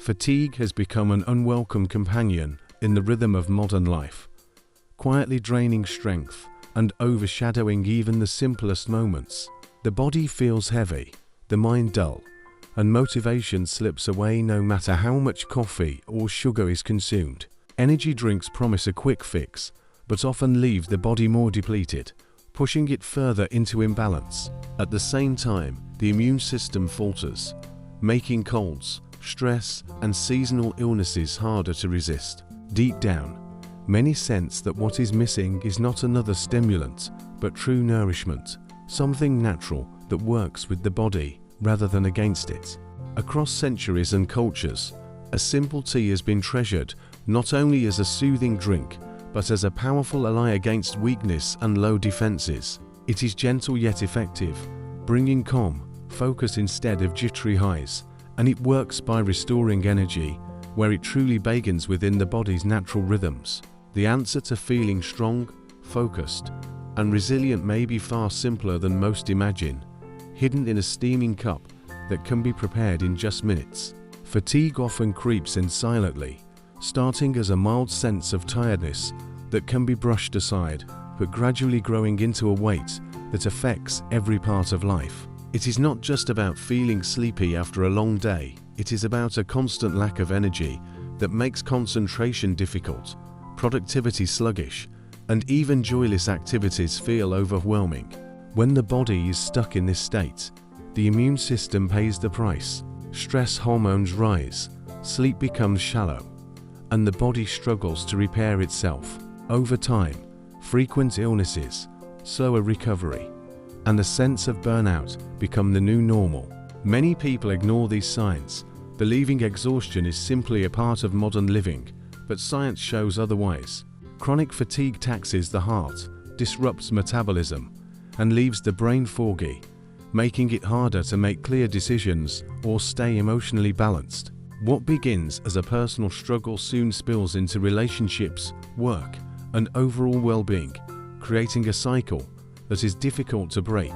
Fatigue has become an unwelcome companion in the rhythm of modern life, quietly draining strength and overshadowing even the simplest moments. The body feels heavy, the mind dull, and motivation slips away no matter how much coffee or sugar is consumed. Energy drinks promise a quick fix, but often leave the body more depleted, pushing it further into imbalance. At the same time, the immune system falters, making colds, stress, and seasonal illnesses harder to resist. Deep down, many sense that what is missing is not another stimulant, but true nourishment, something natural that works with the body rather than against it. Across centuries and cultures, a simple tea has been treasured not only as a soothing drink, but as a powerful ally against weakness and low defenses. It is gentle yet effective, bringing calm, focus instead of jittery highs, and it works by restoring energy where it truly begins within the body's natural rhythms. The answer to feeling strong, focused, and resilient may be far simpler than most imagine, hidden in a steaming cup that can be prepared in just minutes. Fatigue often creeps in silently, starting as a mild sense of tiredness that can be brushed aside, but gradually growing into a weight that affects every part of life. It is not just about feeling sleepy after a long day, it is about a constant lack of energy that makes concentration difficult, productivity sluggish, and even joyless activities feel overwhelming. When the body is stuck in this state, the immune system pays the price. Stress hormones rise, sleep becomes shallow, and the body struggles to repair itself. Over time, frequent illnesses, slower recovery, and a sense of burnout become the new normal. Many people ignore these signs, believing exhaustion is simply a part of modern living, but science shows otherwise. Chronic fatigue taxes the heart, disrupts metabolism, and leaves the brain foggy, making it harder to make clear decisions or stay emotionally balanced. What begins as a personal struggle soon spills into relationships, work, and overall well-being, creating a cycle that is difficult to break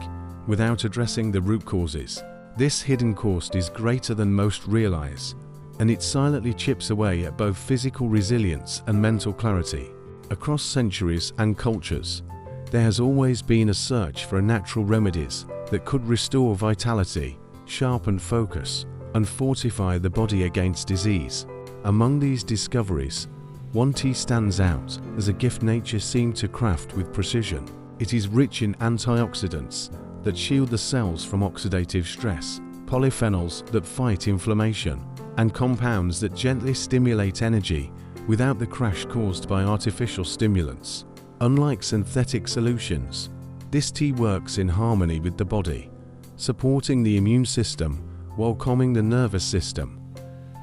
without addressing the root causes. This hidden cost is greater than most realize, and it silently chips away at both physical resilience and mental clarity. Across centuries and cultures, there has always been a search for natural remedies that could restore vitality, sharpen focus, and fortify the body against disease. Among these discoveries, one tea stands out as a gift nature seemed to craft with precision. It is rich in antioxidants that shield the cells from oxidative stress, polyphenols that fight inflammation, and compounds that gently stimulate energy without the crash caused by artificial stimulants. Unlike synthetic solutions, this tea works in harmony with the body, supporting the immune system while calming the nervous system,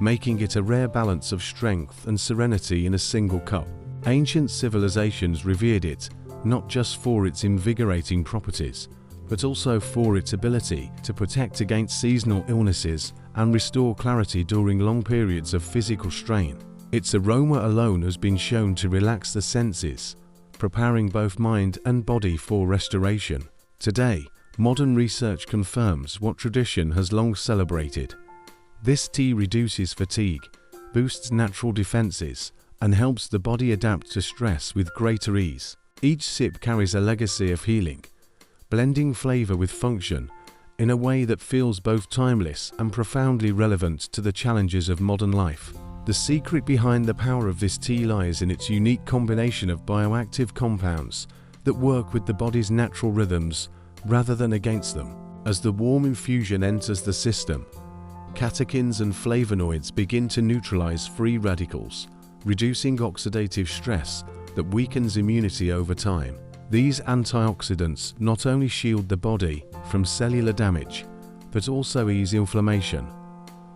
making it a rare balance of strength and serenity in a single cup. Ancient civilizations revered it not just for its invigorating properties, but also for its ability to protect against seasonal illnesses and restore clarity during long periods of physical strain. Its aroma alone has been shown to relax the senses, preparing both mind and body for restoration. Today, modern research confirms what tradition has long celebrated. This tea reduces fatigue, boosts natural defenses, and helps the body adapt to stress with greater ease. Each sip carries a legacy of healing, blending flavor with function in a way that feels both timeless and profoundly relevant to the challenges of modern life. The secret behind the power of this tea lies in its unique combination of bioactive compounds that work with the body's natural rhythms rather than against them. As the warm infusion enters the system, catechins and flavonoids begin to neutralize free radicals, reducing oxidative stress that weakens immunity over time. These antioxidants not only shield the body from cellular damage, but also ease inflammation,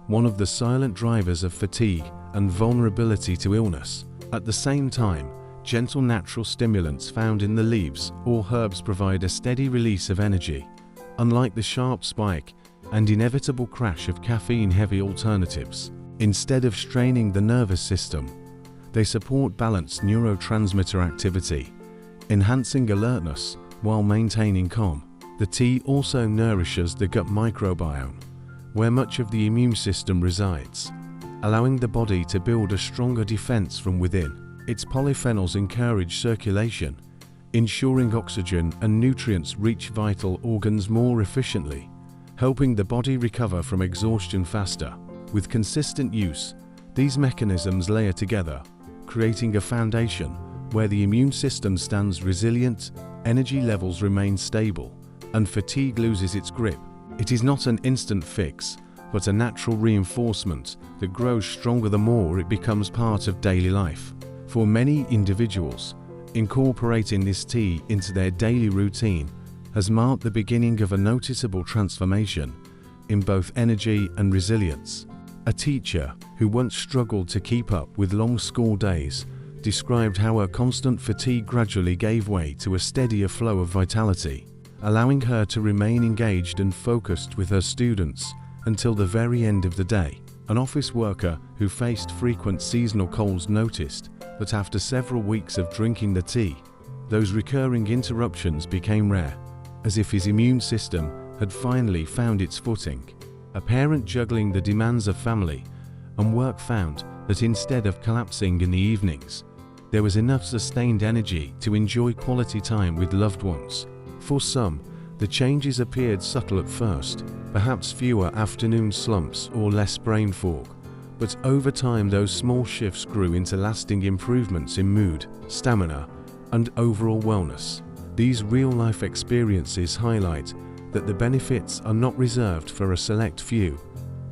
one of the silent drivers of fatigue and vulnerability to illness. At the same time, gentle natural stimulants found in the leaves or herbs provide a steady release of energy, unlike the sharp spike and inevitable crash of caffeine-heavy alternatives. Instead of straining the nervous system, they support balanced neurotransmitter activity, enhancing alertness while maintaining calm. The tea also nourishes the gut microbiome, where much of the immune system resides, allowing the body to build a stronger defense from within. Its polyphenols encourage circulation, ensuring oxygen and nutrients reach vital organs more efficiently, helping the body recover from exhaustion faster. With consistent use, these mechanisms layer together, creating a foundation where the immune system stands resilient, energy levels remain stable, and fatigue loses its grip. It is not an instant fix, but a natural reinforcement that grows stronger the more it becomes part of daily life. For many individuals, incorporating this tea into their daily routine has marked the beginning of a noticeable transformation in both energy and resilience. A teacher who once struggled to keep up with long school days described how her constant fatigue gradually gave way to a steadier flow of vitality, allowing her to remain engaged and focused with her students until the very end of the day. An office worker who faced frequent seasonal colds noticed that after several weeks of drinking the tea, those recurring interruptions became rare, as if his immune system had finally found its footing. A parent juggling the demands of family and work found that instead of collapsing in the evenings, there was enough sustained energy to enjoy quality time with loved ones. For some, the changes appeared subtle at first, perhaps fewer afternoon slumps or less brain fog, but over time those small shifts grew into lasting improvements in mood, stamina, and overall wellness. These real-life experiences highlight that the benefits are not reserved for a select few,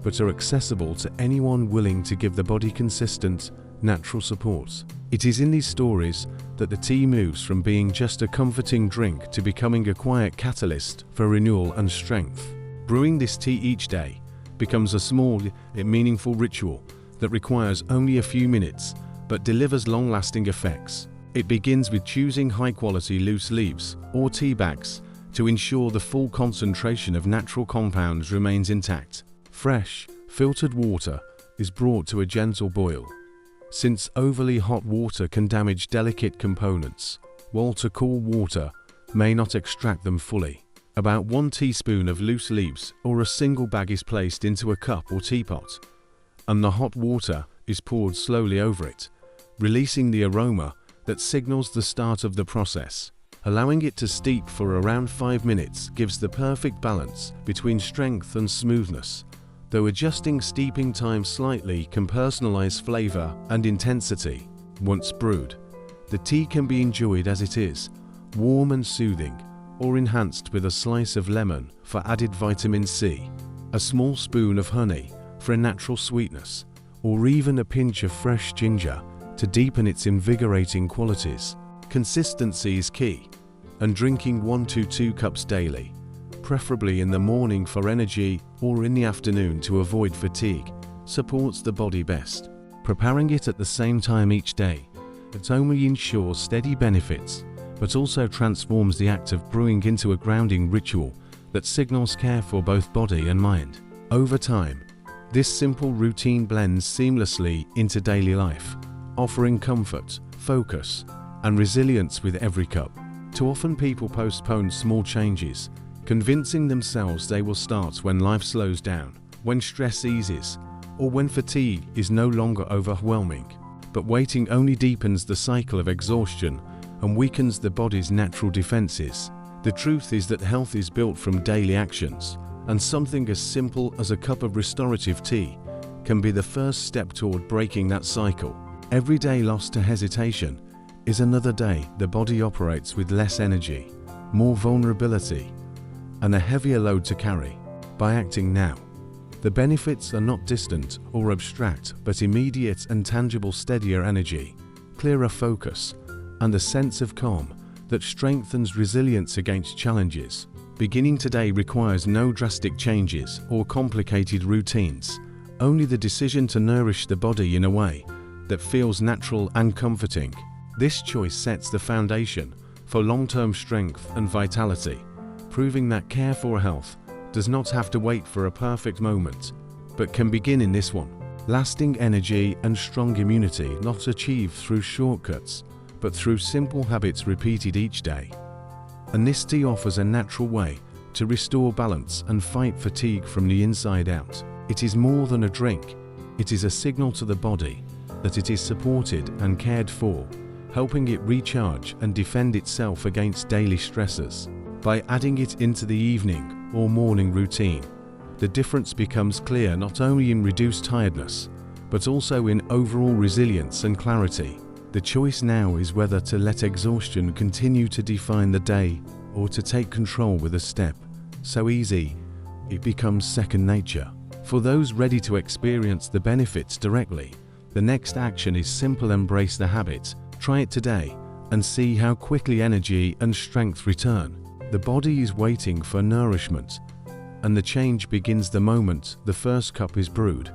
but are accessible to anyone willing to give the body consistent, natural support. It is in these stories that the tea moves from being just a comforting drink to becoming a quiet catalyst for renewal and strength. Brewing this tea each day becomes a small yet meaningful ritual that requires only a few minutes but delivers long-lasting effects. It begins with choosing high-quality loose leaves or tea bags to ensure the full concentration of natural compounds remains intact. Fresh, filtered water is brought to a gentle boil, since overly hot water can damage delicate components, while too cool water may not extract them fully. About 1 teaspoon of loose leaves or a single bag is placed into a cup or teapot, and the hot water is poured slowly over it, releasing the aroma that signals the start of the process. Allowing it to steep for around 5 minutes gives the perfect balance between strength and smoothness, though adjusting steeping time slightly can personalize flavor and intensity. Once brewed, the tea can be enjoyed as it is, warm and soothing, or enhanced with a slice of lemon for added vitamin C, a small spoon of honey for a natural sweetness, or even a pinch of fresh ginger to deepen its invigorating qualities. Consistency is key, and drinking 1 to 2 cups daily, preferably in the morning for energy or in the afternoon to avoid fatigue, supports the body best. Preparing it at the same time each day not only ensures steady benefits, but also transforms the act of brewing into a grounding ritual that signals care for both body and mind. Over time, this simple routine blends seamlessly into daily life, offering comfort, focus, and resilience with every cup. Too often people postpone small changes, convincing themselves they will start when life slows down, when stress eases, or when fatigue is no longer overwhelming. But waiting only deepens the cycle of exhaustion and weakens the body's natural defenses. The truth is that health is built from daily actions, and something as simple as a cup of restorative tea can be the first step toward breaking that cycle. Every day lost to hesitation is another day the body operates with less energy, more vulnerability, and a heavier load to carry. By acting now, the benefits are not distant or abstract, but immediate and tangible. Steadier energy, clearer focus, and a sense of calm that strengthens resilience against challenges. Beginning today requires no drastic changes or complicated routines, only the decision to nourish the body in a way that feels natural and comforting. This choice sets the foundation for long-term strength and vitality, proving that care for health does not have to wait for a perfect moment, but can begin in this one. Lasting energy and strong immunity not achieved through shortcuts, but through simple habits repeated each day. And this tea offers a natural way to restore balance and fight fatigue from the inside out. It is more than a drink, It is a signal to the body that it is supported and cared for, helping it recharge and defend itself against daily stressors. By adding it into the evening or morning routine, the difference becomes clear not only in reduced tiredness, but also in overall resilience and clarity. The choice now is whether to let exhaustion continue to define the day or to take control with a step so easy it becomes second nature. For those ready to experience the benefits directly, the next action is simple: embrace the habit. Try it today and see how quickly energy and strength return. The body is waiting for nourishment, and the change begins the moment the first cup is brewed.